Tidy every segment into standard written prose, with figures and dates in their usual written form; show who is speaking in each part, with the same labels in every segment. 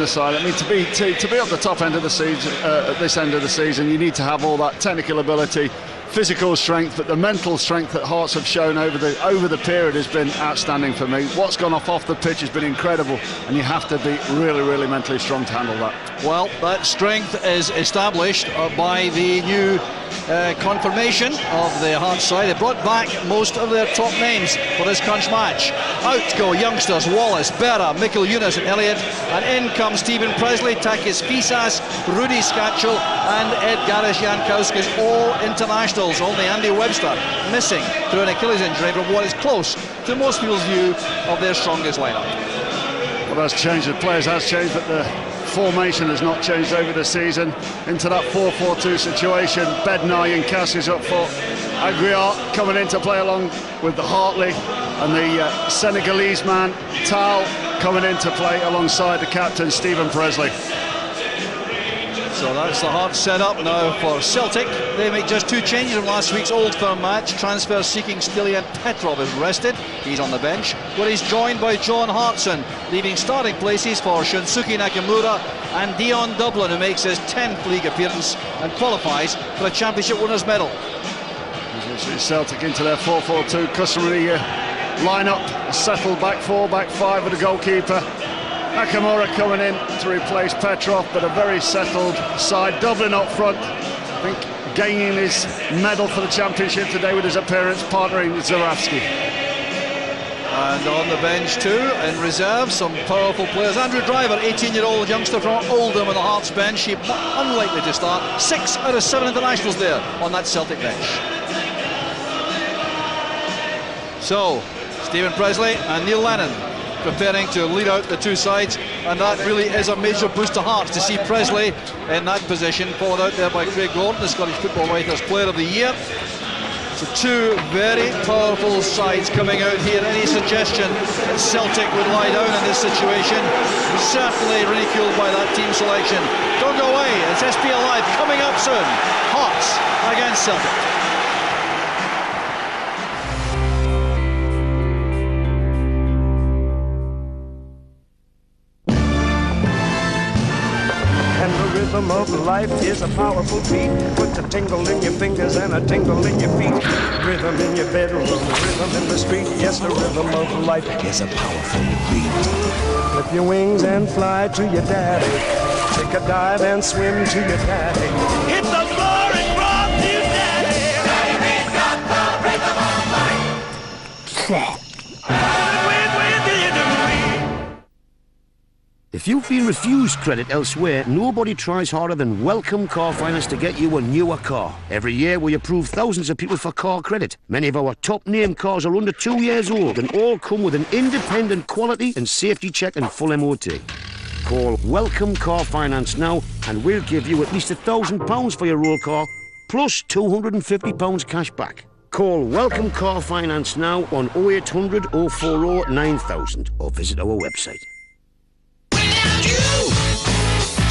Speaker 1: the side. I mean, to be at the top end of the season, at this end of the season, you need to have all that technical ability, physical strength, but the mental strength that Hearts have shown over the period has been outstanding for me. What's gone off the pitch has been incredible, and you have to be really, really mentally strong to handle that.
Speaker 2: Well, that strength is established by the new confirmation of the Hearts side. They brought back most of their top names for this crunch match. Out go youngsters Wallace, Berra, Mikkel Yunus and Elliott, and in comes Stephen Presley, Takis Fisas, Rudy Skatchel and Edgaris Jankauskas, all internationals. Only Andy Webster missing through an Achilles injury from what is close to most people's view of their strongest lineup.
Speaker 1: Well, that's changed. The players has changed, but the formation has not changed over the season. Into that 4-4-2 situation, Bednar and Cass is up for Agriart coming in to play along with the Hartley, and the Senegalese man Tal coming in to play alongside the captain Stephen Presley.
Speaker 2: So that's the Hearts set up now for Celtic. They make just 2 changes in last week's Old Firm match. Transfer seeking Stilian Petrov is rested. He's on the bench, where he's joined by John Hartson, leaving starting places for Shunsuke Nakamura and Dion Dublin, who makes his 10th league appearance and qualifies for a championship winners' medal.
Speaker 1: Celtic into their 4-4-2 customary lineup, a settled back 4, back 5 with the goalkeeper. Nakamura coming in to replace Petrov, but a very settled side. Dublin up front, I think gaining his medal for the championship today with his appearance, partnering with Zurawski.
Speaker 2: And on the bench too, in reserve, some powerful players. Andrew Driver, 18-year-old youngster from Oldham on the Hearts bench. He unlikely to start. 6 out of 7 internationals there on that Celtic bench. So, Stephen Presley and Neil Lennon preparing to lead out the two sides, and that really is a major boost to Hearts to see Presley in that position, followed out there by Craig Gordon, the Scottish Football Writers Player of the Year. So 2 very powerful sides coming out here. Any suggestion that Celtic would lie down in this situation certainly ridiculed by that team selection. Don't go away, it's SPL Live coming up soon. Hearts against Celtic.
Speaker 3: Rhythm of life is a powerful beat. Puts a tingle in your fingers and a tingle in your feet. Rhythm in your bedroom, rhythm in the street. Yes, the rhythm of life is a powerful beat. Flip your wings and fly to your daddy. Take a dive and swim to your daddy. Hit the floor and rock to your daddy. Baby's got the rhythm of life.
Speaker 4: If you've been refused credit elsewhere, nobody tries harder than Welcome Car Finance to get you a newer car. Every year we approve thousands of people for car credit. Many of our top name cars are under 2 years old and all come with an independent quality and safety check and full MOT. Call Welcome Car Finance now and we'll give you at least £1,000 for your old car plus £250 cash back. Call Welcome Car Finance now on 0800 040 9000 or visit our website.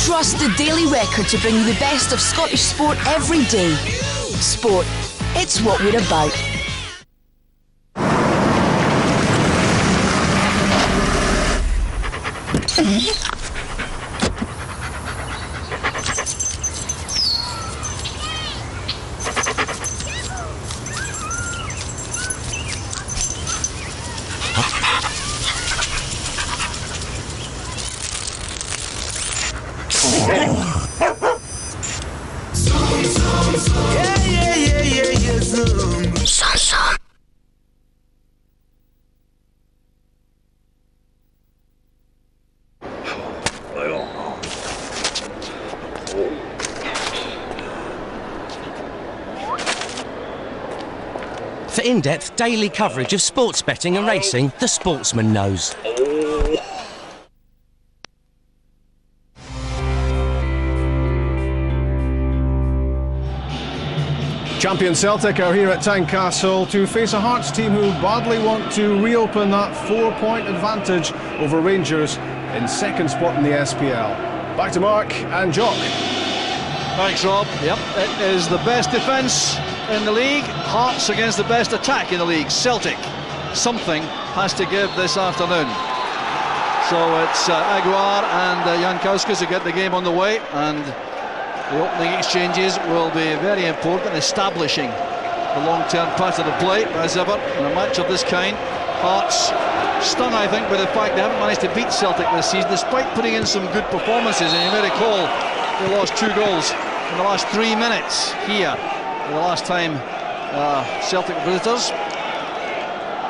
Speaker 5: Trust the Daily Record to bring you the best of Scottish sport every day. Sport, it's what we're about.
Speaker 6: For in-depth daily coverage of sports betting and racing, The Sportsman knows.
Speaker 7: Champion Celtic are here at Tynecastle to face a Hearts team who badly want to reopen that 4-point advantage over Rangers in second spot in the SPL. Back to Mark and Jock.
Speaker 2: Thanks, Rob. Yep, it is the best defence in the league. Hearts against the best attack in the league. Celtic. Something has to give this afternoon. So it's Aguiar and Jankowskis who get the game on the way, and the opening exchanges will be very important, establishing the long-term pattern of play. As ever, in a match of this kind, Hearts stung, I think, by the fact they haven't managed to beat Celtic this season, despite putting in some good performances. And you may recall they lost 2 goals in the last 3 minutes here, the last time Celtic visitors.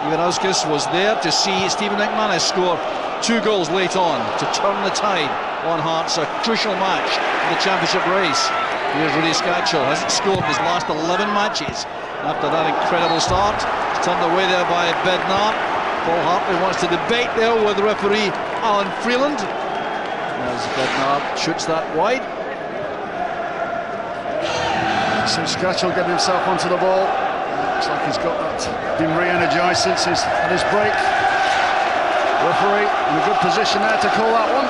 Speaker 2: Jankowskis was there to see Stephen McManus score 2 goals late on to turn the tide on Hearts, a crucial match in the championship race. Here's Rudy Scatchell, hasn't scored in his last 11 matches after that incredible start. It's turned away there by Bednar. Paul Hartley wants to debate there with the referee Alan Freeland as Bednar shoots that wide.
Speaker 1: So Scatchell getting himself onto the ball. Looks like he's got that, been re-energised since he's had his break. Referee in a good position there to call that one.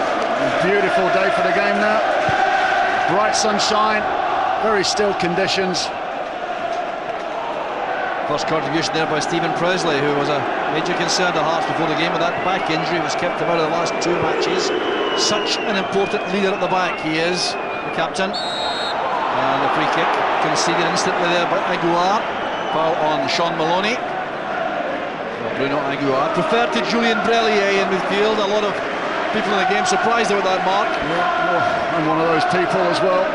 Speaker 1: Beautiful day for the game now. Bright sunshine, very still conditions.
Speaker 2: First contribution there by Stephen Presley, who was a major concern to Hearts before the game with that back injury. Was kept him out of the last 2 matches. Such an important leader at the back he is, the captain. And the free kick conceded instantly there by Aguiar. Foul on Sean Maloney. Bruno Aguiar preferred to Julien Brellier in midfield. A lot of people in the game surprised about that mark.
Speaker 1: Yeah, I'm one of those people as well.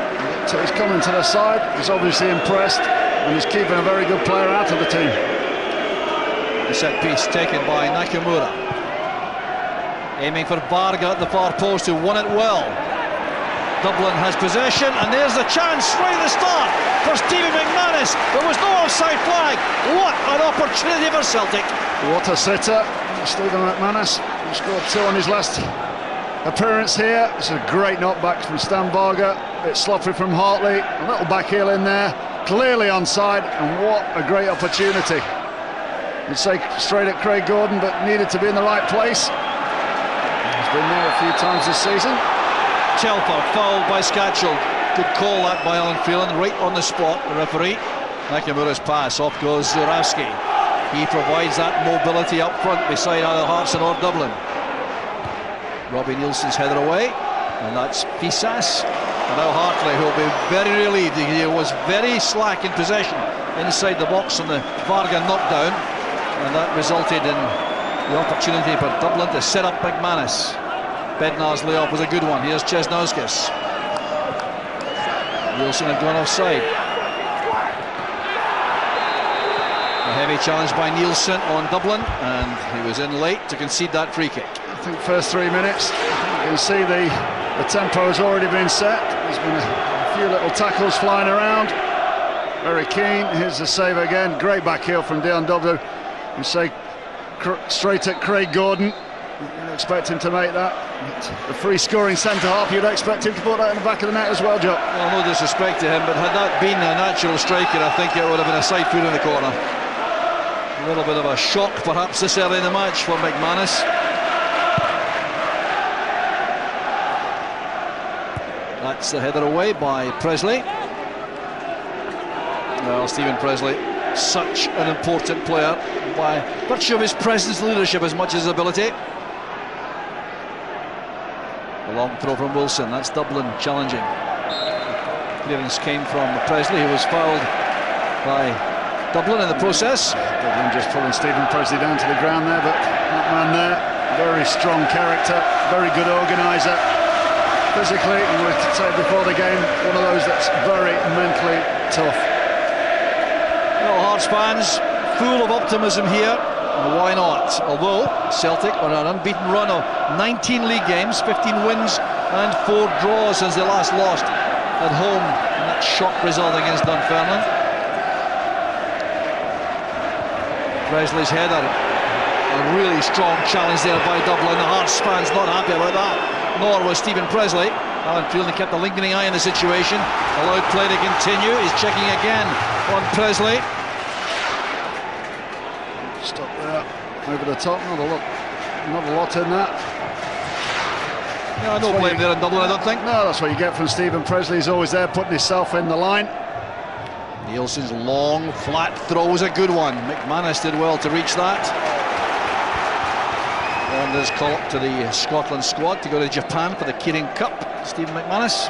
Speaker 1: So he's coming to the side, he's obviously impressed, and he's keeping a very good player out of the team.
Speaker 2: The set piece taken by Nakamura. Aiming for Varga at the far post, who won it well. Dublin has possession, and there's the chance right at the start for Stephen McManus. There was no offside flag. What an opportunity for Celtic.
Speaker 1: What a sitter, Stephen McManus. He scored 2 on his last appearance here. It's a great knockback from Stan Varga. A bit sloppy from Hartley. A little back heel in there. Clearly onside, and what a great opportunity. You'd say straight at Craig Gordon, but needed to be in the right place. He's been there a few times this season.
Speaker 2: Telford fouled by Scatchell. Good call that by Alan Freeland, right on the spot, the referee. Nakamura's pass, off goes Zurawski. He provides that mobility up front beside either Hearts or Dublin. Robbie Nielsen's header away, and that's Pisas. And now Hartley, who will be very relieved. He was very slack in possession inside the box on the Varga knockdown, and that resulted in the opportunity for Dublin to set up McManus. Bednar's layoff was a good one. Here's Česnauskas. Nielsen had gone offside. A heavy challenge by Nielsen on Dublin, and he was in late to concede that free kick.
Speaker 1: I think first 3 minutes, you can see the tempo has already been set. There's been a few little tackles flying around. Very keen. Here's the save again. Great back heel from Dion Dublin. You say straight at Craig Gordon. You'd expect him to make that. The free scoring centre-half, you'd expect him to put that in the back of the net as well, Joe.
Speaker 2: Well, no disrespect to him, but had that been a natural striker, I think it would have been a side foot in the corner. A little bit of a shock, perhaps, this early in the match for McManus. That's the header away by Presley. Well, Stephen Presley, such an important player by virtue of his presence and leadership as much as his ability. A long throw from Wilson, that's Dublin challenging. Clearance came from Presley, who was fouled by Dublin in the process.
Speaker 1: Dublin just pulling Stephen Presley down to the ground there, but that man there, very strong character, very good organiser. Physically, and we said before the game, one of those that's very mentally tough.
Speaker 2: Well, Hearts fans, full of optimism here. Why not? Although Celtic on an unbeaten run of 19 league games, 15 wins and 4 draws since they last lost at home in that shock result against Dunfermline. Presley's header, a really strong challenge there by Dublin. The Hearts fans not happy about that, nor was Stephen Presley. Alan Freeland kept a lingering eye on the situation, allowed play to continue. He's checking again on Presley.
Speaker 1: Stop there, over the top, not a lot in that.
Speaker 2: No, no blame there in Dublin, I don't think.
Speaker 1: No, that's what you get from Stephen Presley. He's always there putting himself in the line.
Speaker 2: Nielsen's long, flat throw was a good one. McManus did well to reach that. And his call up to the Scotland squad to go to Japan for the Kirin Cup. Stephen McManus,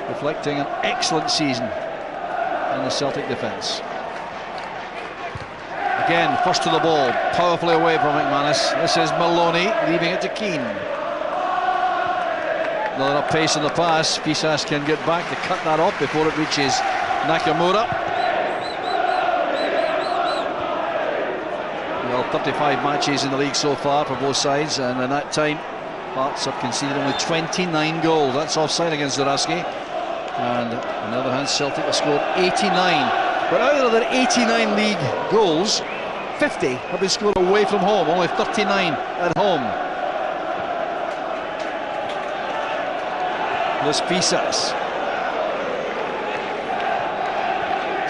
Speaker 2: reflecting an excellent season in the Celtic defence. Again, first to the ball, powerfully away from McManus. This is Maloney, leaving it to Keane. Another up pace in the pass. Fisas can get back to cut that off before it reaches Nakamura. Well, 35 matches in the league so far for both sides, and in that time, Hearts have conceded only 29 goals. That's offside against Zurawski. And on the other hand, Celtic have scored 89. But out of their 89 league goals, 50 have been scored away from home, only 39 at home. There's Fisas.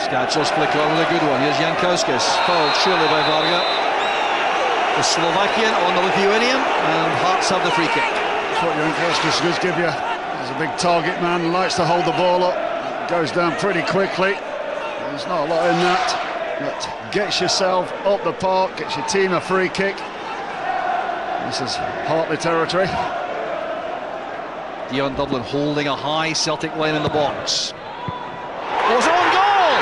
Speaker 2: Skachel's flicker was a good one. Here's Jankowskis, fouled surely by Varga. The Slovakian on the Lithuanian, and Hearts have the free kick.
Speaker 1: That's what Jankowskis does give you. He's a big target man, likes to hold the ball up, goes down pretty quickly. There's not a lot in that, but gets yourself up the park, gets your team a free kick. This is Hartley territory.
Speaker 2: Dion Dublin holding a high Celtic line in the box. Was on goal!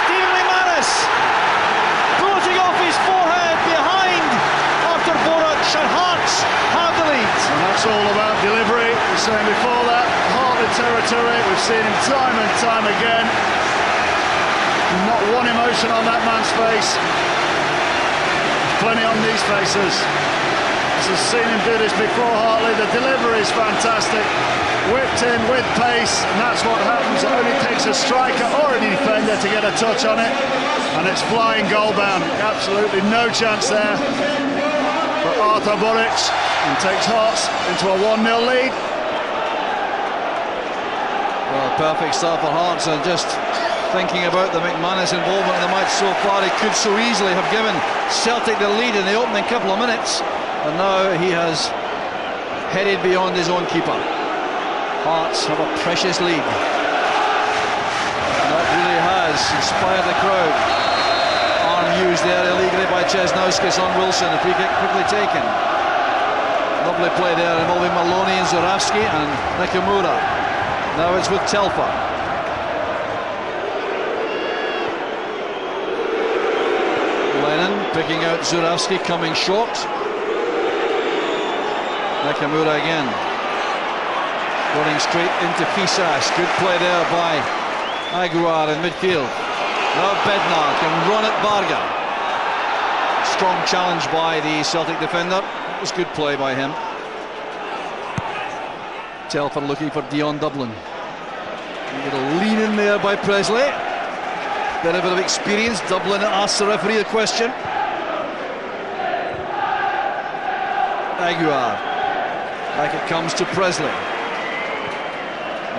Speaker 2: Stephen McManus bulleting off his forehead behind after Boruc, and Hearts have the lead.
Speaker 1: And that's all about delivery. We were saying before that, Hartley territory. We've seen him time and time again. Not one emotion on that man's face. Plenty on these faces. Has seen him do this before, Hartley. The delivery is fantastic. Whipped in with pace, and that's what happens. It only takes a striker or a defender to get a touch on it, and it's flying goal bound. Absolutely no chance there for Artur Boruc, and takes Hearts into a 1-0 lead.
Speaker 2: Well, perfect start for Hearts, and just thinking about the McManus involvement in the match so far, he could so easily have given Celtic the lead in the opening couple of minutes. And now he has headed beyond his own keeper. Hearts have a precious lead. And that really has inspired the crowd. Arm used there illegally by Česnauskas on Wilson. The free kick quickly taken. Lovely play there involving Maloney and Zurawski and Nakamura. Now it's with Telfer. Lennon picking out Zurawski, coming short. Nakamura again, running straight into Fisas. Good play there by Aguiar in midfield. Now Bednar can run at Varga. Strong challenge by the Celtic defender. It was good play by him. Telfer looking for Dion Dublin. A little lean in there by Presley. Benefit of experience. Dublin asks the referee a question. Aguiar. Back it comes to Presley.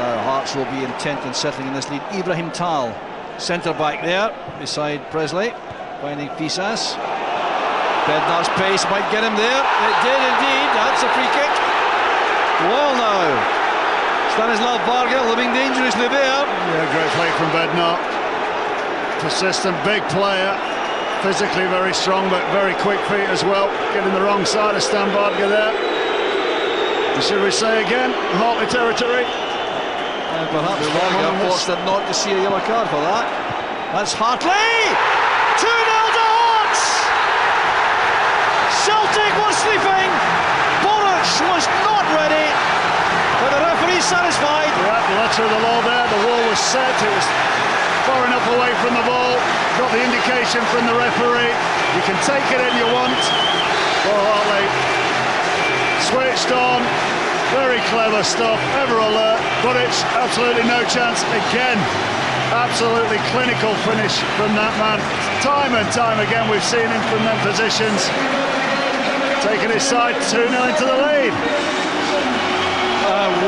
Speaker 2: Now Hearts will be intent on settling in this lead. Ibrahim Tal, centre back there beside Presley, finding Fisas. Bednar's pace might get him there. It did indeed. That's a free kick. Well now, Stanislav Varga living dangerously there.
Speaker 1: Yeah, great play from Bednar. Persistent, big player. Physically very strong, but very quick feet as well. Getting the wrong side of Stan Varga there. Should we say again, Hartley territory?
Speaker 2: And perhaps Varga fortunate not to see a yellow card for that. That's Hartley! 2-0 to Hearts! Celtic was sleeping. Boruc was not ready. But the referee satisfied.
Speaker 1: Yeah, the letter of the law there. The wall was set. It was far enough away from the ball. Got the indication from the referee. You can take it in you want. For Hartley. Switched on, very clever stuff, ever alert, but it's absolutely no chance again. Absolutely clinical finish from that man. Time and time again we've seen him from them positions. Taking his side 2-0 into the lead.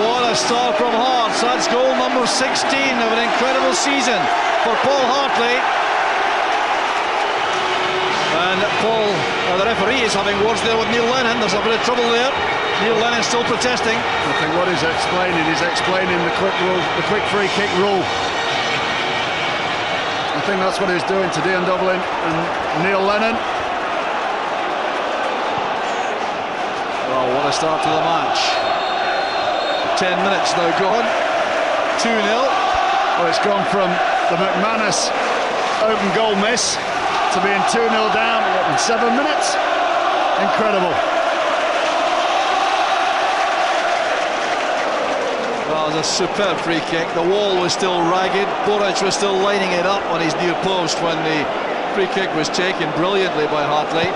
Speaker 2: What a start from Hearts. That's goal number 16 of an incredible season for Paul Hartley. And Paul, the referee, is having words there with Neil Lennon. There's a bit of trouble there. Neil Lennon still protesting.
Speaker 1: I think what he's explaining the quick rule, the quick free kick rule. I think that's what he's doing to Dion Dublin and Neil Lennon.
Speaker 2: Wow, what a start to the match. 10 minutes now gone. 2-0.
Speaker 1: Well, it's gone from the McManus open goal miss to being 2-0 down in 7 minutes. Incredible.
Speaker 2: Well, it was a superb free kick. The wall was still ragged. Boric was still lining it up on his near post when the free kick was taken brilliantly by Hartley.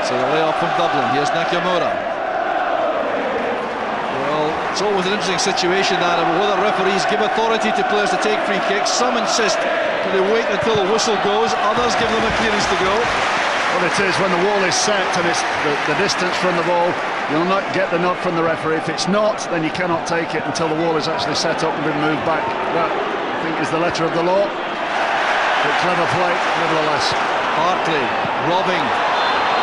Speaker 2: So the layoff from Dublin. Here's Nakamura. Well, it's always an interesting situation that whether referees give authority to players to take free kicks. Some insist that they wait until the whistle goes, others give them a clearance to go.
Speaker 1: Well, it is when the wall is set and it's the distance from the ball, you'll not get the nod from the referee. If it's not, then you cannot take it until the wall is actually set up and been moved back. That, I think, is the letter of the law. But clever play, nevertheless.
Speaker 2: Hartley robbing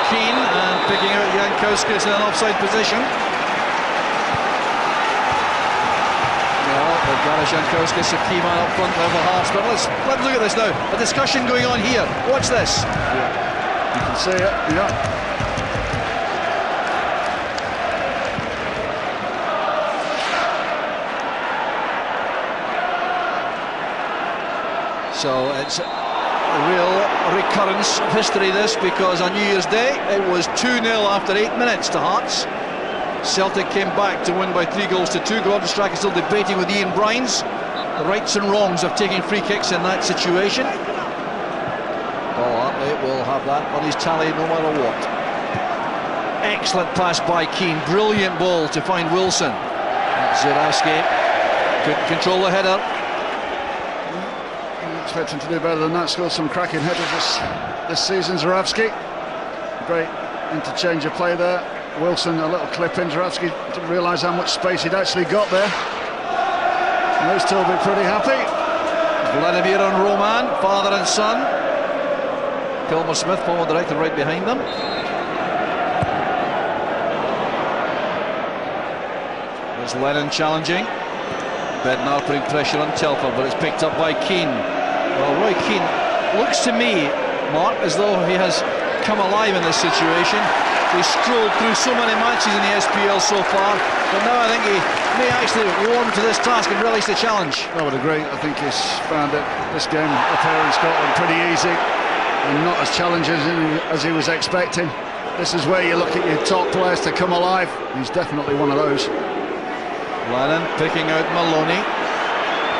Speaker 2: Keane and picking out Jankowskis in an offside position. Ganesh Jankowskis, a key man up front over Hearts. But let's look at this now. A discussion going on here. Watch this.
Speaker 1: Yeah. You can see it. Yeah.
Speaker 2: So it's a real recurrence of history, this, because on New Year's Day it was 2-0 after 8 minutes to Hearts. Celtic came back to win by 3-2. Gordon Strachan still debating with Ian Brines the rights and wrongs of taking free kicks in that situation. Paul Hartley will have that on his tally no matter what. Excellent pass by Keane, brilliant ball to find Wilson. Zurawski couldn't control the header.
Speaker 1: Expect him to do better than that. Scored some cracking headers this season, Zurawski. Great interchange of play there. Wilson, a little clip in. Zurawski didn't realise how much space he'd actually got there. And those two will be pretty happy.
Speaker 2: Vladimir and Roman, father and son. Kilmer Smith, former director, right behind them. There's Lennon challenging. Bednar putting pressure on Telfer, but it's picked up by Keane. Well, Roy Keane looks to me, Mark, as though he has come alive in this situation. He's strolled through so many matches in the SPL so far, but now I think he may actually warm to this task and relish the challenge.
Speaker 1: I would agree. I think he's found this game up here in Scotland pretty easy and not as challenging as he was expecting. This is where you look at your top players to come alive. He's definitely one of those.
Speaker 2: Lennon picking out Maloney.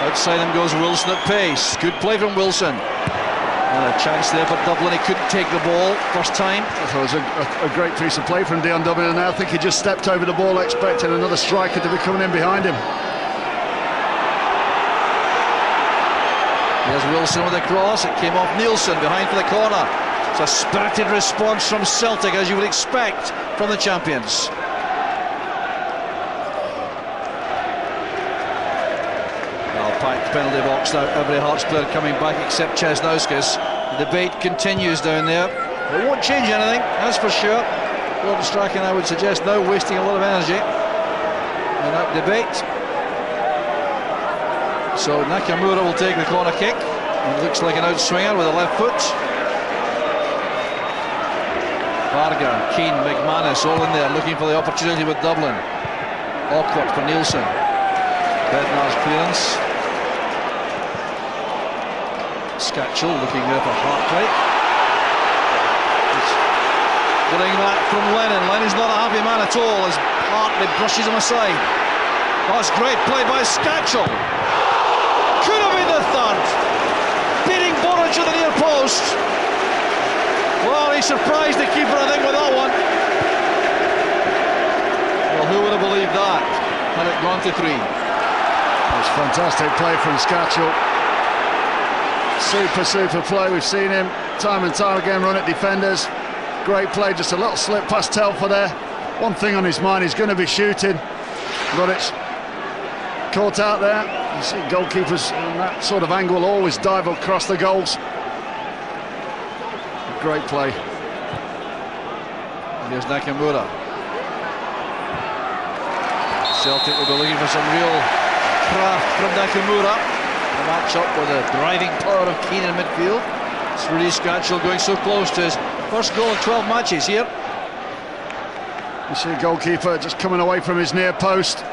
Speaker 2: Outside him goes Wilson at pace. Good play from Wilson. And a chance there for Dublin. He couldn't take the ball first time.
Speaker 1: I thought it was a great piece of play from Dion Dublin, and I think he just stepped over the ball expecting another striker to be coming in behind him.
Speaker 2: Here's Wilson with a cross. It came off Nielsen behind for the corner. It's a spirited response from Celtic, as you would expect from the champions. Packed penalty box now. Every Hearts player coming back except Chesnauskas. The debate continues down there. It won't change anything, that's for sure. Gordon Strachan, I would suggest, now wasting a lot of energy in that debate. So Nakamura will take the corner kick. It looks like an outswinger with a left foot. Varga, Keane, McManus all in there looking for the opportunity with Dublin. Awkward for Nielsen. Bednar's clearance. Skatchel looking there for Hartley. Getting that from Lennon. Lennon's not a happy man at all as Hartley brushes him aside. Oh, that's great play by Skatchel. Could have been the third. Beating Boric to the near post. Well, he surprised the keeper, I think, with that one. Well, who would have believed that had it gone to 3?
Speaker 1: That's fantastic play from Skatchel. Super play. We've seen him time and time again run at defenders. Great play, just a little slip past Telfer there. One thing on his mind, he's going to be shooting, but it's caught out there. You see goalkeepers in that sort of angle always dive across the goals. Great play.
Speaker 2: Here's Nakamura. Celtic will be looking for some real craft from Nakamura. And match up with the driving power of Keane in midfield. It's Rudy Scatchell going so close to his first goal in 12 matches here.
Speaker 1: You see a goalkeeper just coming away from his near post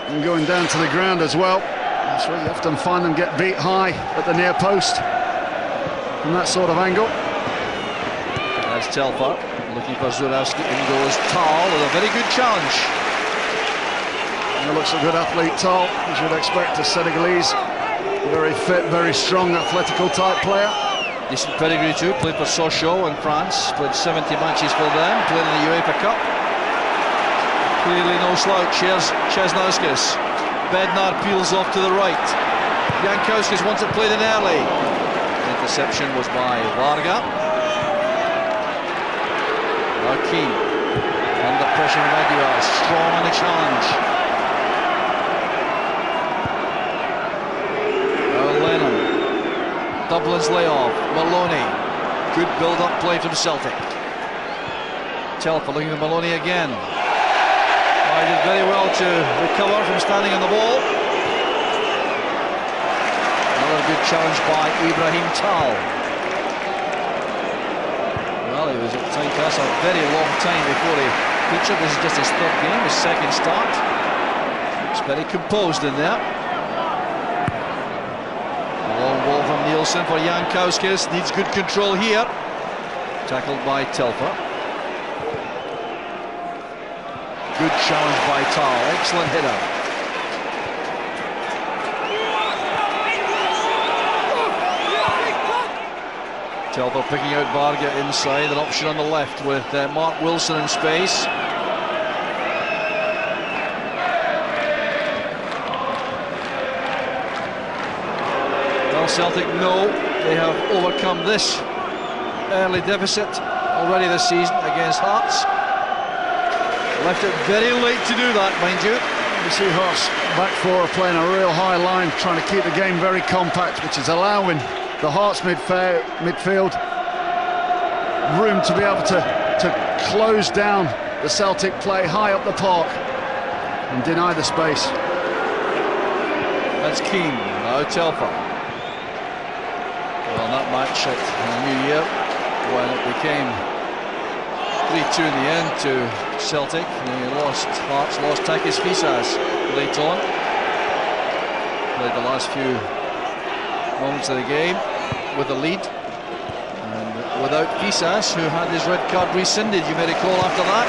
Speaker 1: and going down to the ground as well. That's where you often find them get beat high at the near post from that sort of angle.
Speaker 2: That's Telfer looking for Zurawski. In goes Tal with a very good challenge.
Speaker 1: He looks a good athlete, Tal, as you'd expect, a Senegalese. Very fit, very strong, athletical type player.
Speaker 2: Decent pedigree too, played for Sochaux in France, played 70 matches for them, played in the UEFA Cup. Clearly no slouch. Here's Česnauskas. Bednar peels off to the right. Jankowskis wants it played in early. The interception was by Varga. Keane under pressure from Edouard, strong on the challenge. Lennon, Dublin's layoff. Maloney, good build-up play from Celtic. Telfer looking at Maloney again. He did very well to recover from standing on the ball. Another good challenge by Ibrahim Tal. Well, he was at Tynecastle a very long time before he featured. This is just his third game, his second start. Looks very composed in there. A long ball from Nielsen for Jankowskis. Needs good control here. Tackled by Telfer. Good challenge by Tal. Excellent header. Telfer picking out Varga inside, an option on the left with Mark Wilson in space. Well, Celtic know they have overcome this early deficit already this season against Hearts. Left it very late to do that, mind you.
Speaker 1: You see Hearts back four are playing a real high line, trying to keep the game very compact, which is allowing the Hearts midfield room to be able to close down the Celtic play high up the park and deny the space.
Speaker 2: That's Keane, now Telfer. Well, that match at the New Year, when it became 3-2 in the end to Celtic, Hearts lost Takis Fisas late on. Played the last few moments of the game with a lead, and without Fisas, who had his red card rescinded, you may recall, after that.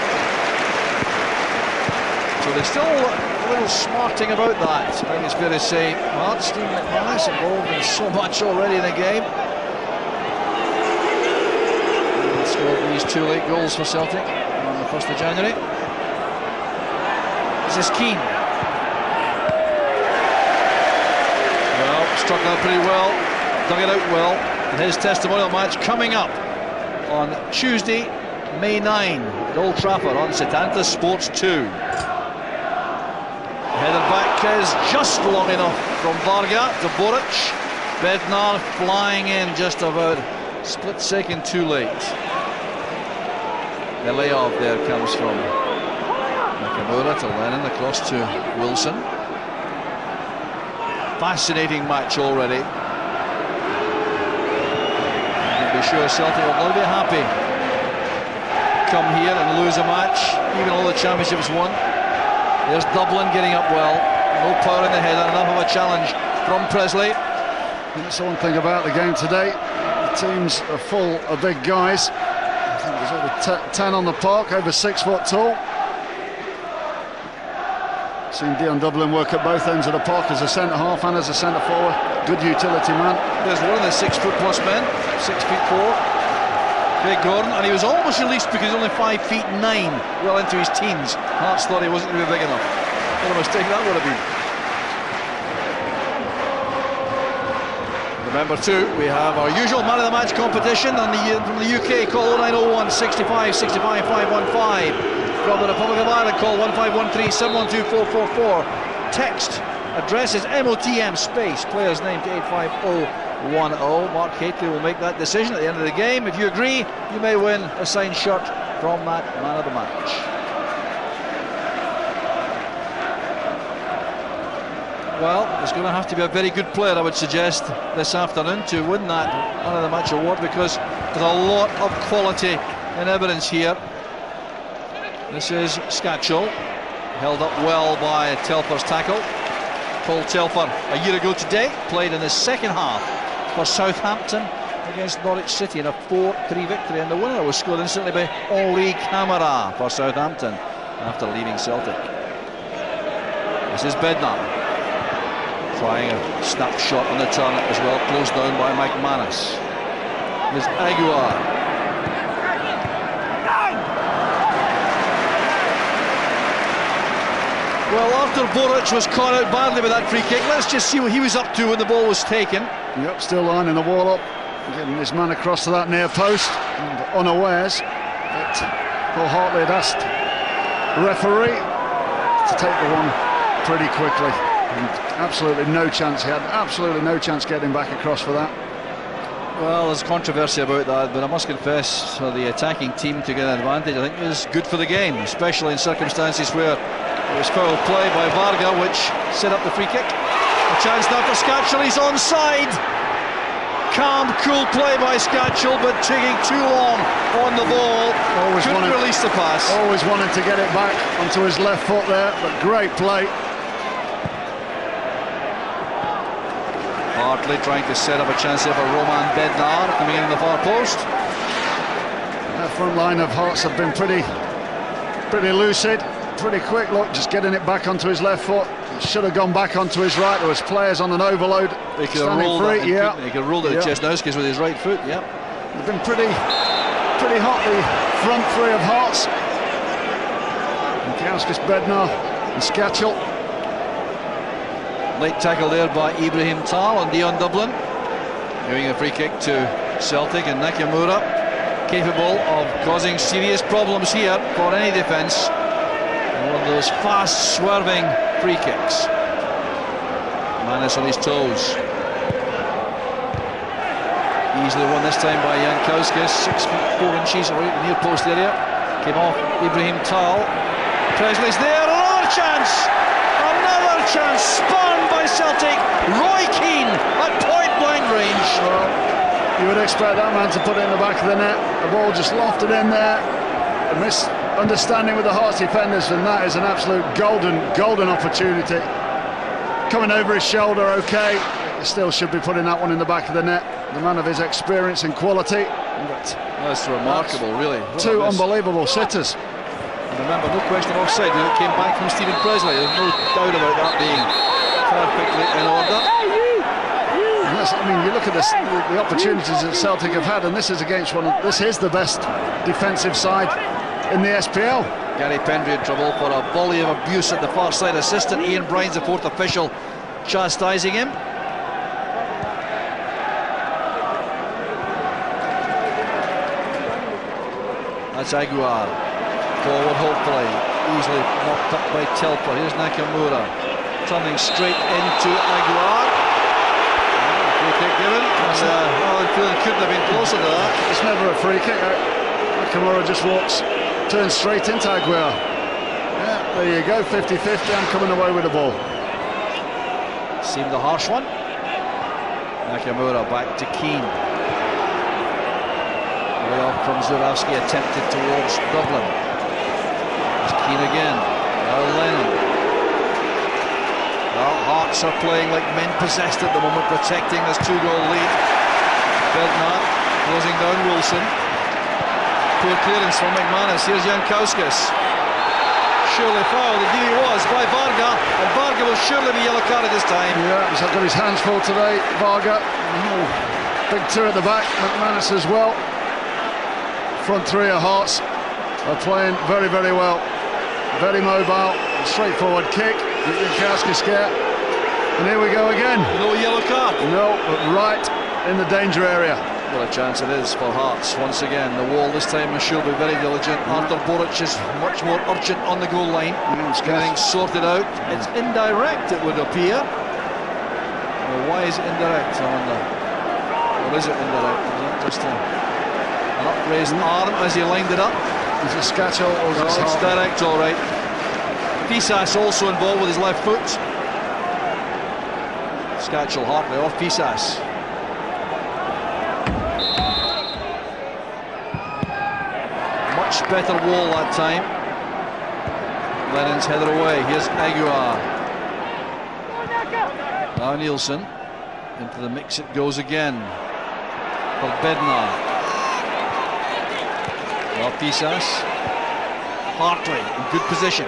Speaker 2: So they're still a little smarting about that. I think it's fair to say Hearts, Steve McManus involved in so much already in the game. Scored these 2 late goals for Celtic on the 1st of January. This is Keane. Well, struck that pretty well, dug it out well, and his testimonial match coming up on Tuesday, May 9 at Old Trafford on Setanta Sports 2. Headed back is just long enough from Varga to Boric. Bednar flying in just about a split second too late. The layoff there comes from Nakamura to Lennon, across to Wilson. Fascinating match already. And be sure Celtic will not be happy come here and lose a match, even all the championships won. There's Dublin getting up well. No power in the head, and enough of a challenge from Presley.
Speaker 1: That's one thing about the game today. The teams are full of big guys. I think there's over 10 on the park, over 6 foot tall. Seen Dion Dublin work at both ends of the park as a centre-half and as a centre-forward. Good utility man.
Speaker 2: There's one of the 6 foot plus men, 6 feet 4. Craig Gordon, and he was almost released because he's only 5 feet 9, well into his teens. Hearts thought he wasn't going to be big enough. What a mistake that would have been. Remember too, we have our usual man of the match competition from the UK. Call 0901 65 65 515. From the Republic of Ireland, call 1513 712 444. Text address is MOTM space player's name to 85010. Mark Hateley will make that decision at the end of the game. If you agree, you may win a signed shirt from that man of the match. Well, he's going to have to be a very good player, I would suggest, this afternoon to win that Man of the Match award, because there's a lot of quality in evidence here. This is Scatchell, held up well by Telfer's tackle. Paul Telfer, a year ago today, played in the second half for Southampton against Norwich City in a 4-3 victory, and the winner was scored instantly by Henri Camara for Southampton after leaving Celtic. This is Bednar, trying a snapshot on the turn as well, closed down by McManus. There's Aguiar. Well, Artur Boruc was caught out badly with that free kick. Let's just see what he was up to when the ball was taken.
Speaker 1: Yep, still lining the wall up, getting his man across to that near post, and unawares that Paul Hartley had asked the referee to take the one pretty quickly. And absolutely no chance, he had absolutely no chance getting back across for that.
Speaker 2: Well, there's controversy about that, but I must confess, for the attacking team to get an advantage, I think it was good for the game, especially in circumstances where it was foul play by Varga, which set up the free kick. A chance now for Scatchell, he's onside. Calm, cool play by Scatchell, but taking too long on the ball. Couldn't release the pass.
Speaker 1: Always wanted to get it back onto his left foot there, but great play.
Speaker 2: Hartley trying to set up a chance there for Roman Bednar coming in the far post.
Speaker 1: That front line of Hearts have been pretty lucid. Pretty quick look, just getting it back onto his left foot. It should have gone back onto his right. There was players on an overload.
Speaker 2: He could have rolled it. Yeah, he could have rolled it at Chesnowski's with his right foot. Yeah,
Speaker 1: they've been pretty hot, the front three of Hearts. Kauskas, Bednar, and Scatchell.
Speaker 2: Late tackle there by Ibrahim Tal on Dion Dublin, giving a free kick to Celtic, and Nakamura capable of causing serious problems here for any defence. One of those fast swerving free kicks. Manus on his toes. Easily won this time by Jankowskis, 6'4" right in the near post area. Came off Ibrahim Tal. Presley's there, another chance! Another chance, spun by Celtic. Roy Keane at point blank range.
Speaker 1: Well, you would expect that man to put it in the back of the net. The ball just lofted in there. A misunderstanding with the Hearts defenders, and that is an absolute golden opportunity. Coming over his shoulder, okay. He still should be putting that one in the back of the net. The man of his experience and quality. But
Speaker 2: that's remarkable, really.
Speaker 1: Two unbelievable sitters.
Speaker 2: And remember, no question of offside when it came back from Stephen Presley. There's no doubt about that being perfectly in order.
Speaker 1: I mean, you look at this, the opportunities that Celtic have had, and this is against this is the best defensive side in the SPL.
Speaker 2: Gary Pendry in trouble for a volley of abuse at the far side. Assistant Ian Bryan's the fourth official chastising him. That's Aguiar. Forward hopefully. Easily knocked up by Telfer. Here's Nakamura. Turning straight into Aguiar. Free kick given. It couldn't have been closer to that.
Speaker 1: It's never a free kick. Nakamura just turns straight into Aguiar. Yeah, there you go, 50-50, I'm coming away with the ball.
Speaker 2: Seemed a harsh one. Nakamura back to Keane. Way off from Zurawski, attempted towards Dublin. It's Keane again. Now Lennon. Well, Hearts are playing like men possessed at the moment, protecting this 2-goal lead. Bednar closing down Wilson. Poor clearance from McManus. Here's Jankowskis. Surely fouled, indeed he was, by Varga, and Varga will surely be yellow carded this time.
Speaker 1: Yeah, he's got his hands full today, Varga. Big two at the back, McManus as well. Front three of Hearts are playing very, very well. Very mobile, straightforward kick. Jankowskis scared. And here we go again.
Speaker 2: No yellow card.
Speaker 1: No, but right in the danger area.
Speaker 2: What a chance it is for Hearts once again. The wall this time should be very diligent. Artur Boruc is much more urgent on the goal line. It's getting sorted out. It's indirect, it would appear. Well, why is it indirect, I wonder? Or is it indirect? Is that just an upraised arm as he lined it up?
Speaker 1: Is it Scatchell or is it
Speaker 2: it's direct, all right. Fisas also involved with his left foot. Skachel, Hartley off Pisas. Much better wall that time. Lennon's headed away. Here's Aguiar. Now Nielsen. Into the mix it goes again. For Bednar. Well, Pisas. Hartley in good position.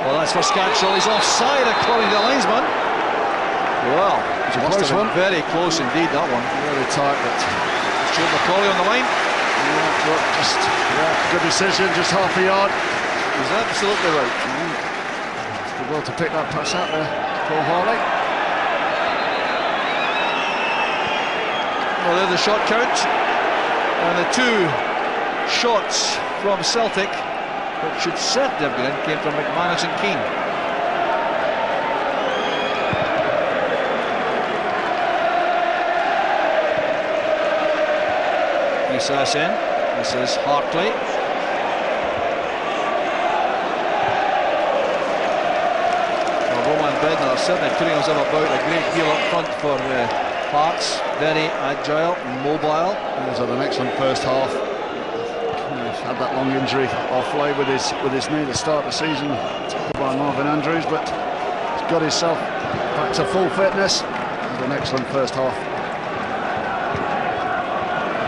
Speaker 2: Well, that's for Skachel. He's offside according to the linesman. Well, it must have been very close indeed, that one.
Speaker 1: Really tight, but
Speaker 2: Stuart McCauley on the line.
Speaker 1: Good decision, just half a yard.
Speaker 2: He's absolutely right.
Speaker 1: Did well to pick that pass out there, Paul Hartley.
Speaker 2: Well, there's the shot count. And the two shots from Celtic that should certainly have been in came from McManus and Keane. Pisas in. This is Hartley. Well, Roman Bednar certainly putting himself about a great deal up front for Hearts. Very agile, mobile.
Speaker 1: He was had an excellent first half. He's had that long injury offlay with his knee at the start of the season, tackled by Marvin Andrews, but he's got himself back to full fitness. Had an excellent first half.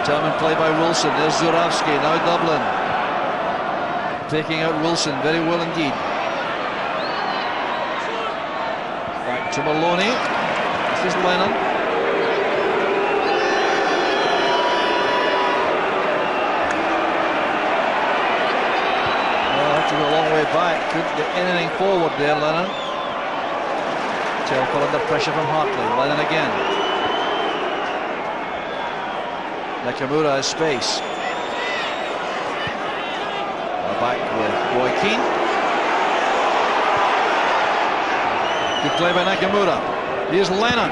Speaker 2: Determined play by Wilson. There's Zurawski, now Dublin. Taking out Wilson very well indeed. Back to Maloney. This is Lennon. Well, have to go a long way back. Couldn't get anything forward there, Lennon. Telford under pressure from Hartley. Lennon again. Nakamura has space. Back with Roy Keane. Good play by Nakamura. Here's Lennon.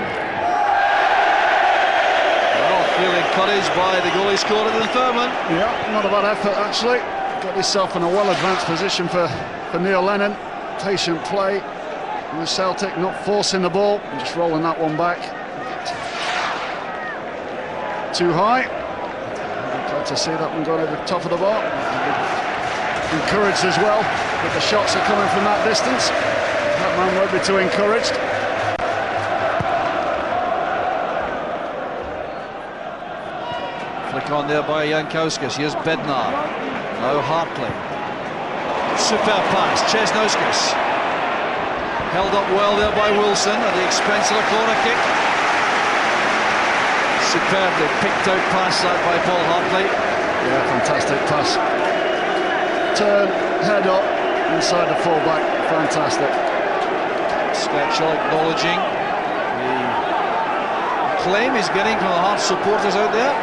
Speaker 2: Well, feeling encouraged by the goal he scored at the Thurman.
Speaker 1: Yeah, not a bad effort actually. Got himself in a well-advanced position for Neil Lennon. Patient play with Celtic, not forcing the ball, and just rolling that one back. Too high. Glad to see that one going over the top of the bar. Encouraged as well that the shots are coming from that distance. That man won't be too encouraged.
Speaker 2: Flick on there by Jankowskis. Here's Bednar. Now Hartley. Superb pass. Chesnauskas. Held up well there by Wilson at the expense of a corner kick. Superbly picked out pass that by Paul Hartley.
Speaker 1: Yeah, fantastic pass. Turn, head up, inside the fullback. Fantastic.
Speaker 2: Skachel acknowledging the claim he's getting from the Hearts supporters out there.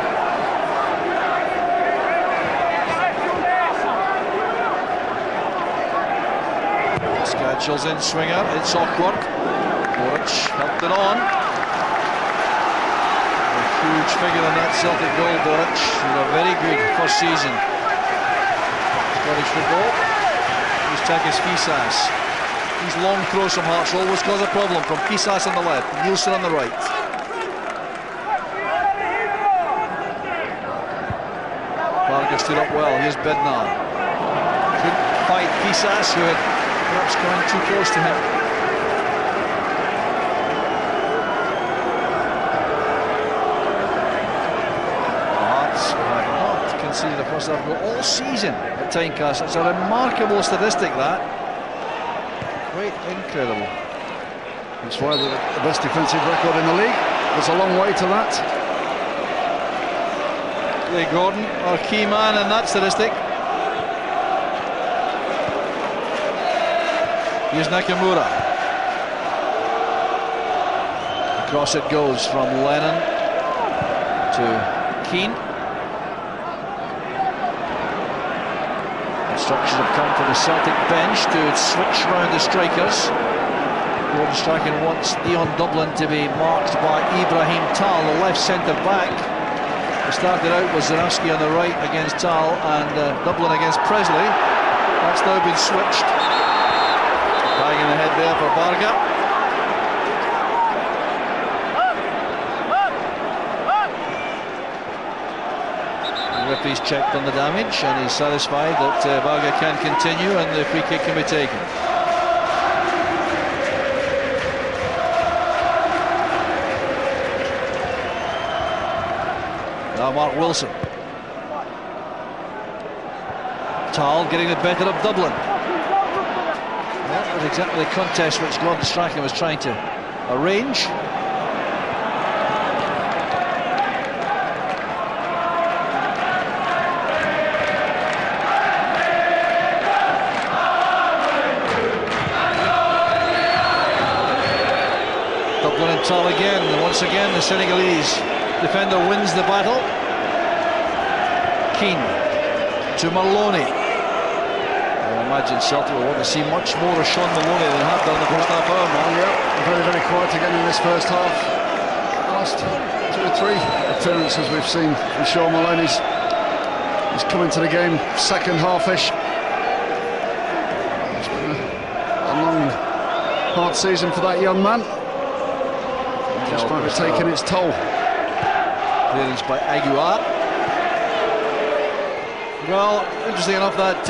Speaker 2: Skachel's in swinger, it's awkward. Boric helped it on. A huge figure in that Celtic goal, Boric. With a very good first season. Scottish football. Here's Takis Pisas. These long throws from Hearts always cause a problem from Pisas on the left, Nielsen on the right. Vargas stood up well. Here's Bednar. Couldn't fight Pisas, who had perhaps gone too close to him. Hearts have not conceded a first half goal all season at Tynecastle. It's a remarkable statistic, that. Quite incredible.
Speaker 1: That's why the best defensive record in the league. There's a long way to that.
Speaker 2: Lee Gordon, our key man in that statistic. Here's Nakamura. Across it goes from Lennon to Keane. Instructions have come from the Celtic bench to switch round the strikers. Gordon Strachan wants Dion Dublin to be marked by Ibrahim Tal, the left centre back. It started out with Zurawski on the right against Tal and Dublin against Presley. That's now been switched. Bang in the head there for Varga. referee's checked on the damage and he's satisfied that Varga can continue and the free kick can be taken. Now Mark Wilson. Tal getting the better of Dublin. That was exactly the contest which Gordon Strachan was trying to arrange. Dublin and Tal again, and once again the Senegalese defender wins the battle. Keane to Maloney. I imagine Celtic will want to see much more of Sean Maloney than they have done in the first half hour.
Speaker 1: Yeah, very, very quiet again in this first half. Last 2 or 3 appearances we've seen from Sean Maloney. He's coming to the game second half-ish. It's been a long, hard season for that young man. Just might be taking its toll.
Speaker 2: Clearance by Aguiar. Well, interesting enough that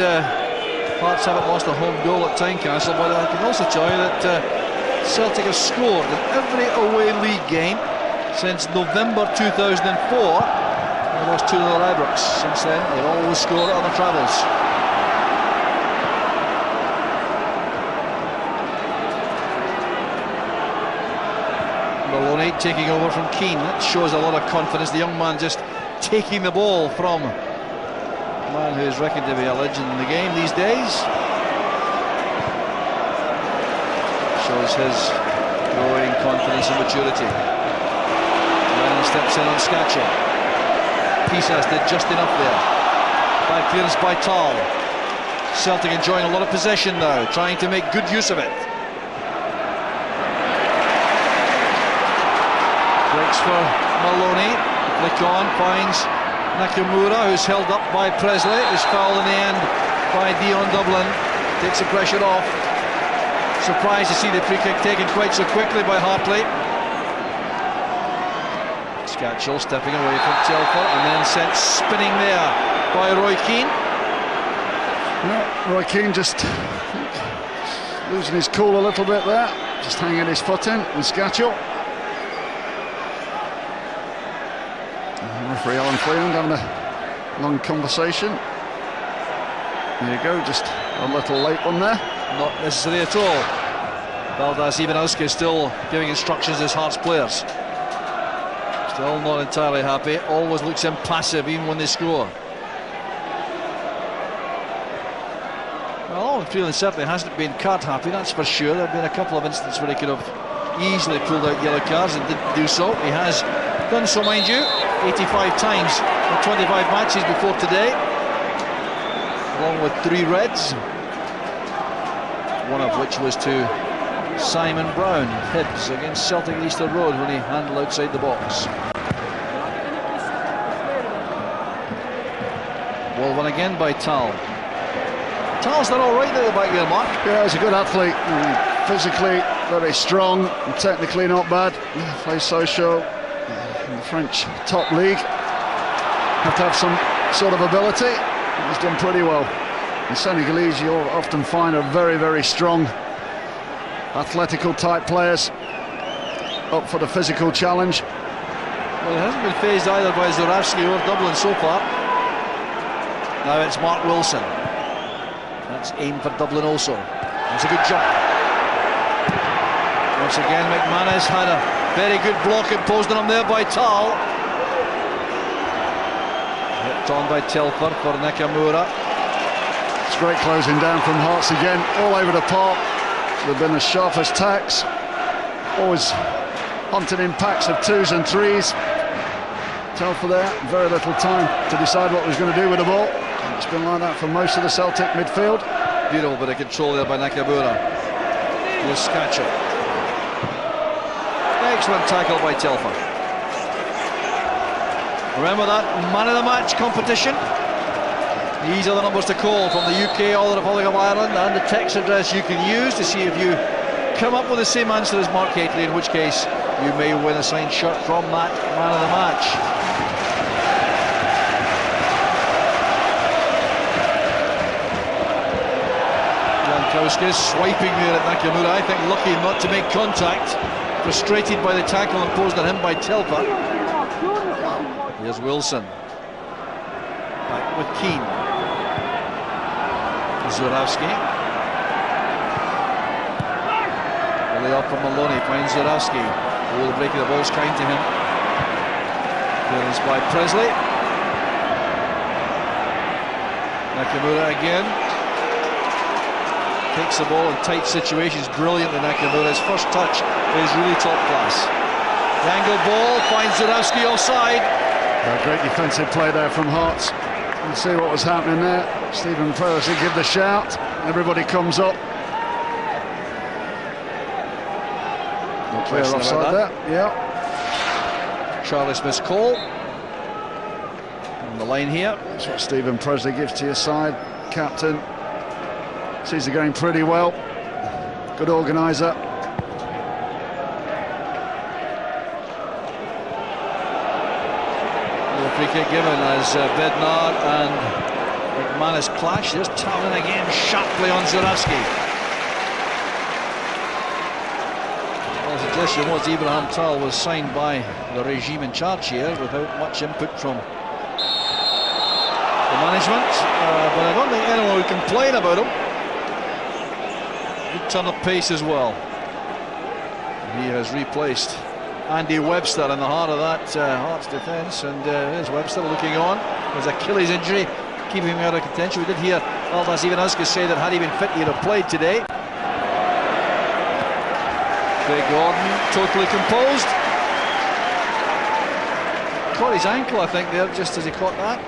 Speaker 2: Hearts haven't lost a home goal at Tynecastle, but I can also tell you that Celtic have scored in every away league game since November 2004. They lost 2-0 at Ibrox. Since then, they've always scored on the travels. Maloney taking over from Keane. That shows a lot of confidence. The young man just taking the ball from a man who is reckoned to be a legend in the game these days. Shows his growing confidence and maturity. Lennon steps in on Scatchell. Pisas did just enough there. Bad clearance by Tal. Celtic enjoying a lot of possession now, trying to make good use of it. Breaks for Maloney. Flick on, finds Nakamura, who's held up by Presley, who's fouled in the end by Dion Dublin. Takes the pressure off. Surprised to see the free kick taken quite so quickly by Hartley. Scatchell stepping away from Telfer and then sent spinning there by Roy Keane.
Speaker 1: Yeah, Roy Keane just losing his cool a little bit there, just hanging his foot in, and Scatchell. Referee Alan Freeland having a long conversation. There you go, just a little late one there.
Speaker 2: Not necessary at all. Valdas Ivanowski still giving instructions as Hearts players. Still not entirely happy. Always looks impassive even when they score. Well, feeling certainly hasn't been card happy, that's for sure. There have been a couple of instances where he could have easily pulled out yellow cards and didn't do so. He has done so, mind you, 85 times in 25 matches before today, along with 3 reds, one of which was to Simon Brown, Hibs against Celtic at Easter Road when he handled outside the box. Well, one again by Tal. Tal's done all right at the back there, Mark.
Speaker 1: Yeah, he's a good athlete. Physically very strong and technically not bad. Plays Sochaux in the French top league. Have to have some sort of ability. He's done pretty well. In Senegalese, you'll often find are very, very strong, athletical type players up for the physical challenge.
Speaker 2: Well, he hasn't been phased either by Zurawski or Dublin so far. Now it's Mark Wilson. That's aimed for Dublin also. That's a good jump. Once again, McManus had a very good block imposed on him there by Tal. Hit on by Telfer for Nakamura.
Speaker 1: It's great closing down from Hearts again, all over the park. They've been as sharp as tacks. Always hunting in packs of 2s and 3s. Telfer there, very little time to decide what he was going to do with the ball. It's been like that for most of the Celtic midfield.
Speaker 2: Beautiful bit of control there by Nakamura. Here's Scatchell. Excellent tackle by Telfer. Remember that man of the match competition? These are the numbers to call from the UK or the Republic of Ireland, and the text address you can use to see if you come up with the same answer as Mark Hateley, in which case you may win a signed shirt from that man of the match. Cesnauskas swiping there at Nakamura, I think lucky not to make contact, frustrated by the tackle imposed on him by Telpa. Here's Wilson, back with Keane. Zurawski. Early up from Maloney, finds Zurawski. The break of the ball's kind to him. Clearance by Presley. Nakamura again. Takes the ball in tight situations brilliantly. Nakamura's first touch is really top class. The angle ball finds Zurawski offside.
Speaker 1: A great defensive play there from Hearts. You see what was happening there. Stephen Presley give the shout. Everybody comes up.
Speaker 2: No
Speaker 1: Clear
Speaker 2: question
Speaker 1: offside
Speaker 2: about that.
Speaker 1: there. Yeah.
Speaker 2: Charlie Smith's call. On the line here.
Speaker 1: That's what Stephen Presley gives to your side, captain. Sees the game pretty well. Good organiser.
Speaker 2: Free kick given as Bednar and McManus clash. There's Talon again, sharply on Zurawski. Well, the suggestion was Ibrahim Tal was signed by the regime in charge here without much input from the management, but I don't think anyone would complain about him. Good turn of pace as well. He has replaced Andy Webster in the heart of that Hearts defence, and there's Webster looking on. His Achilles injury keeping him out of contention. We did hear Valdas Ivanauskas say that had he been fit he'd have played today. Craig Gordon totally composed. Caught his ankle, I think, there just as he caught that.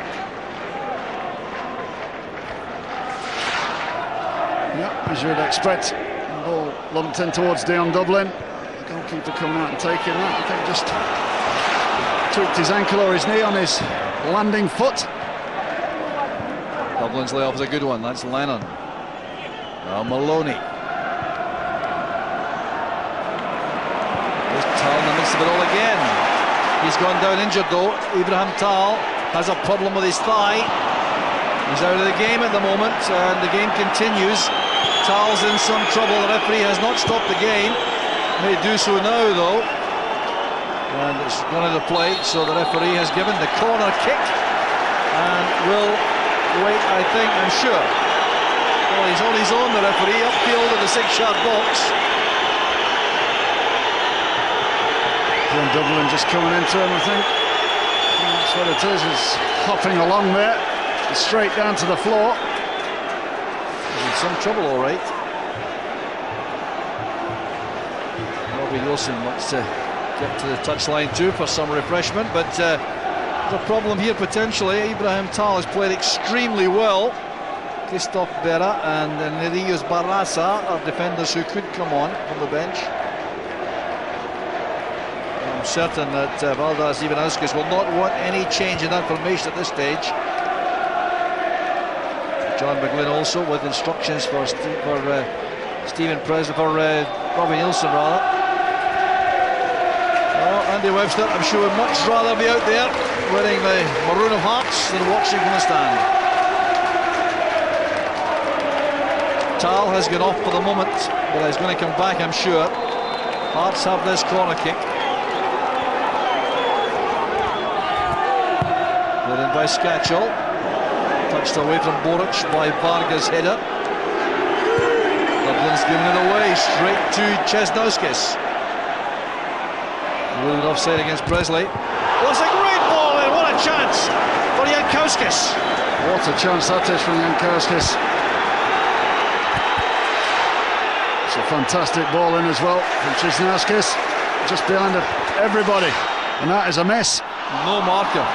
Speaker 1: Yeah, as you'd expect. The ball lumped in towards Dion Dublin. Goalkeeper coming out and taking that. I think just tweaked his ankle or his knee on his landing foot.
Speaker 2: Dublin's layoff is a good one. That's Lennon. Now Maloney. There's Tal in the midst of it all again. He's gone down injured though. Ibrahim Tal has a problem with his thigh. He's out of the game at the moment, and the game continues. Tal's in some trouble. The referee has not stopped the game. May do so now though, and it's gone out of play, so the referee has given the corner kick and will wait, I think, I'm sure. Well, he's on his own, the referee, upfield of the 6-yard box.
Speaker 1: Dion Dublin just coming into him, I think. That's what it is, he's hopping along there, straight down to the floor.
Speaker 2: He's in some trouble, all right. Wilson wants to get to the touchline too for some refreshment, but the problem here potentially, Ibrahim Tal has played extremely well. Christophe Berra and Nerius Barraza are defenders who could come on from the bench. I'm certain that Valdas Ivanauskas will not want any change in that formation at this stage. John McGlynn also with instructions for Stephen Presley, for Robbie Nielsen rather. Andy Webster, I'm sure, would much rather be out there wearing the maroon of Hearts than watching from the stand. Tal has gone off for the moment, but he's going to come back, I'm sure. Hearts have this corner kick. Put in by Skachel. Touched away from Boric by Varga's header. Dublin's giving it away straight to Cesnauskas. Ruled offside against Presley. Well, it's a great ball in. What a chance for Jankowskis.
Speaker 1: What a chance that is from Jankowskis. It's a fantastic ball in as well from Cesnauskas, just behind everybody, and that is a miss.
Speaker 2: No marker.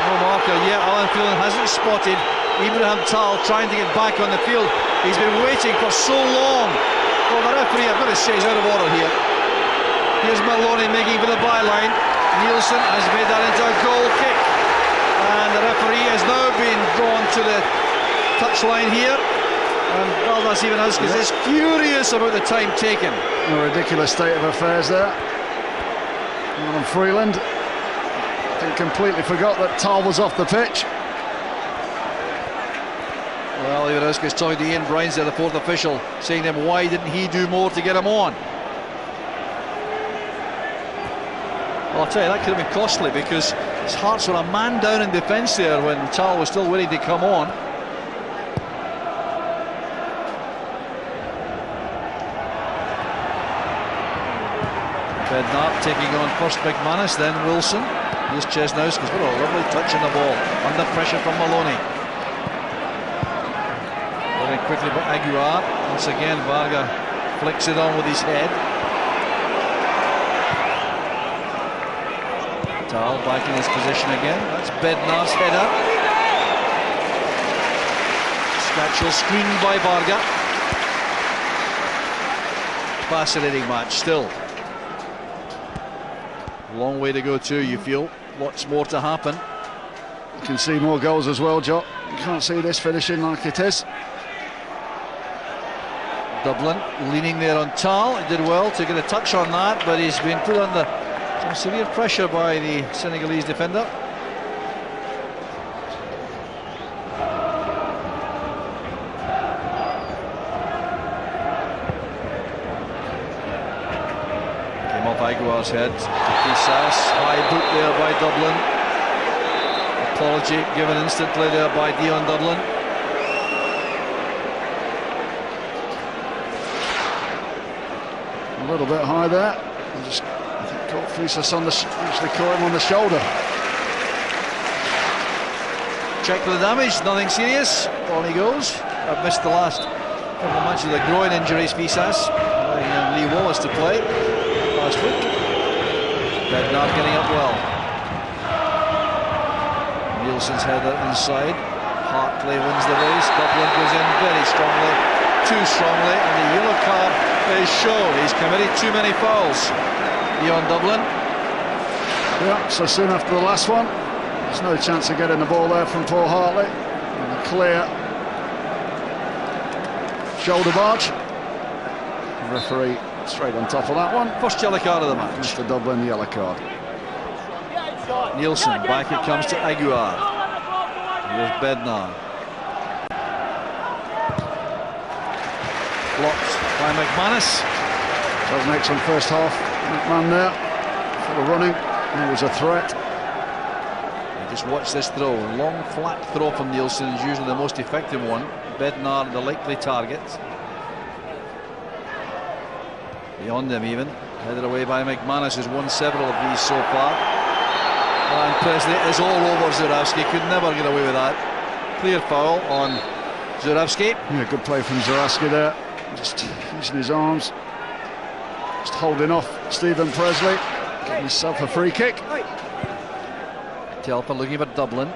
Speaker 2: No marker yet. Alan Phelan hasn't spotted Ibrahim Tal trying to get back on the field. He's been waiting for so long. Well, the referee, I've got to say, is out of order here. Here's Maloney making for the byline. Nielsen has made that into a goal kick. And the referee has now been drawn to the touchline here. And Valdas Ivanauskas is furious about the time taken.
Speaker 1: A ridiculous state of affairs there. Alan Freeland, I think, completely forgot that Tal was off the pitch.
Speaker 2: Well, Well, Ivanowski's talking to Ian Brines there, the fourth official, saying to him, why didn't he do more to get him on? Well, I'll tell you, that could have been costly, because his Hearts were a man down in defence there when Tal was still waiting to come on. Bednar taking on first McManus, then Wilson. Here's Chesnowskis. What a lovely touch on the ball. Under pressure from Maloney. Very quickly by Aguiar. Once again, Varga flicks it on with his head. Tal back in his position again. That's Bednar's header. Scatchel screened by Varga. Fascinating match still. Long way to go too, you feel. Lots more to happen.
Speaker 1: You can see more goals as well, Jock. You can't see this finishing like it is.
Speaker 2: Dublin leaning there on Tal. He did well to get a touch on that, but he's been put under some severe pressure by the Senegalese defender. Came off Aguiar's head. Fisas, high boot there by Dublin. Apology given instantly there by Dion Dublin.
Speaker 1: A little bit high there. I think caught Fisas on the actually caught him on the shoulder.
Speaker 2: Check for the damage, nothing serious. On he goes. I've missed the last couple of matches of the groin injuries, Fisas. Lee Wallace to play last week. Bednar getting up well. Nielsen's header inside. Hartley wins the race. Dublin goes in very strongly, too strongly, and the yellow card is shown. He's committed too many fouls. Dion Dublin.
Speaker 1: Yeah, so soon after the last one, there's no chance of getting the ball there from Paul Hartley. And a clear shoulder barge. The referee straight on top of that one.
Speaker 2: First yellow card of the match.
Speaker 1: Mr. Dublin, yellow card.
Speaker 2: Nielsen, back it comes to Aguiar. Here's Bednar. Blocked by McManus.
Speaker 1: That was an excellent first half. McMahon there, full of running. It was a threat.
Speaker 2: Just watch this throw. Long, flat throw from Nielsen is usually the most effective one. Bednar the likely target. Beyond him even. Headed away by McManus, who's won several of these so far. And Presley is all over Zurawski. Could never get away with that. Clear foul on Zurawski.
Speaker 1: Yeah, good play from Zurawski there. Just using his arms. Just holding off Stephen Presley. Getting himself a free kick.
Speaker 2: Telfer looking for Dublin.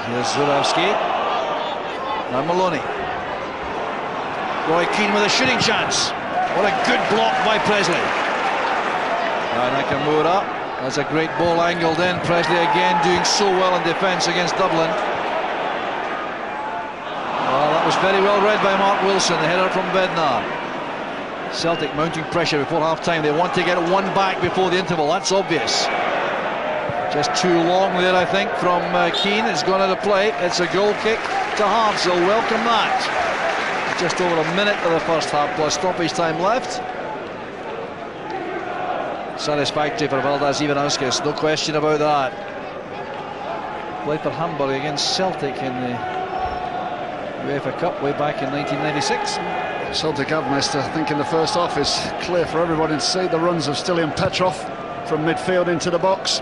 Speaker 2: Here's Zurawski. Now Maloney. Roy Keane with a shooting chance. What a good block by Presley. Nakamura. That's a great ball angled in. Presley again doing so well in defence against Dublin. Well, that was very well read by Mark Wilson, the header from Bednar. Celtic mounting pressure before half-time. They want to get one back before the interval, that's obvious. Just too long there, I think, from Keane. It's gone out of play. It's a goal kick to Hearts. They'll welcome that. Just over a minute of the first half plus stoppage time left. Satisfactory for Valdas Ivanauskas, no question about that. Played for Hamburg against Celtic in the UEFA Cup way back in 1996.
Speaker 1: Celtic have missed, I think, in the first half. Is clear for everybody to see the runs of Stilian Petrov from midfield into the box.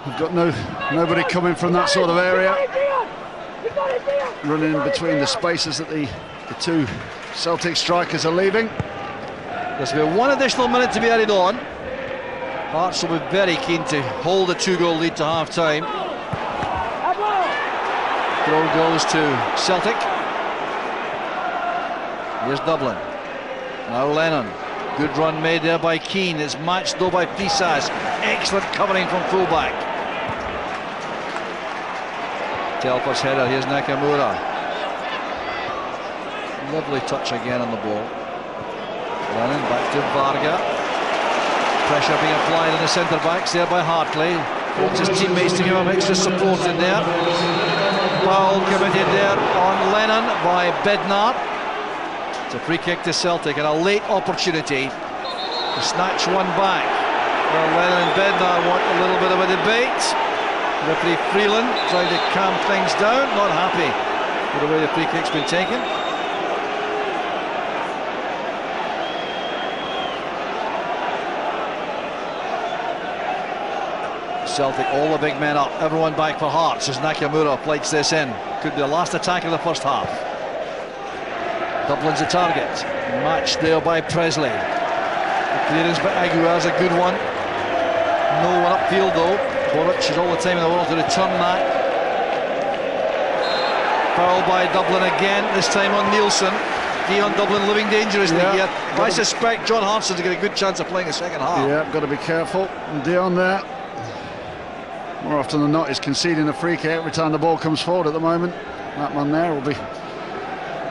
Speaker 1: We've got nobody coming from that sort of area. Running in between the spaces that the two Celtic strikers are leaving.
Speaker 2: There's been one additional minute to be added on. Hearts will be very keen to hold a 2-goal lead to half-time. Throw goes to Celtic. Here's Dublin. Now Lennon. Good run made there by Keane. It's matched though by Fisas. Excellent covering from fullback. Telfer's header. Here's Nakamura. Lovely touch again on the ball. Lennon back to Varga. Pressure being applied on the centre backs there by Hartley. Wants his teammates to give him extra support in there. foul committed there on Lennon by Bednar. It's a free kick to Celtic and a late opportunity to snatch one back. Well, Lennon and Bednar want a little bit of a debate. Referee Freeland trying to calm things down, not happy with the way the free kick's been taken. Celtic, all the big men up, everyone back for Hearts as Nakamura plates this in. Could be the last attack of the first half. Dublin's the target, matched there by Presley. The clearance by Aguiar's a good one. No one upfield though. Boric has all the time in the world to return that. Foul by Dublin again, this time on Nielsen. Dion Dublin living dangerously here. I suspect John Hartson's got a good chance of playing the second half.
Speaker 1: Yeah, got to be careful. And Dion there, more often than not, is conceding a free kick every time the ball comes forward at the moment. That man there will be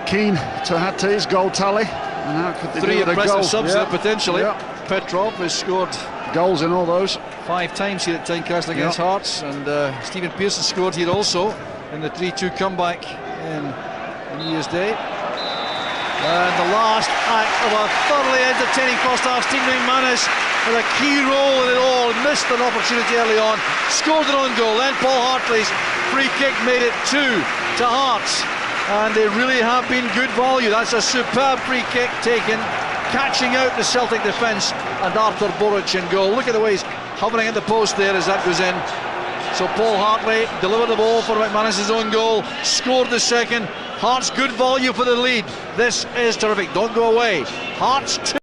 Speaker 1: keen to add to his goal tally. And how could they
Speaker 2: 3 impressive subs there potentially.
Speaker 1: Yeah.
Speaker 2: Petrov has scored
Speaker 1: goals in all those.
Speaker 2: 5 times here at Tynecastle against Hearts, and Stephen Pearson scored here also in the 3-2 comeback in New Year's Day. And the last act of a thoroughly entertaining first half. Stephen McManus with a key role in it all. Missed an opportunity early on, scored an own goal. Then Paul Hartley's free kick made it 2 to Hearts, and they really have been good value. That's a superb free kick taken, catching out the Celtic defence, and Arthur Boric in goal. Look at the way he's hovering at the post there as that goes in. So Paul Hartley delivered the ball for McManus' own goal, scored the second. Hearts good value for the lead. This is terrific. Don't go away. Hearts 2,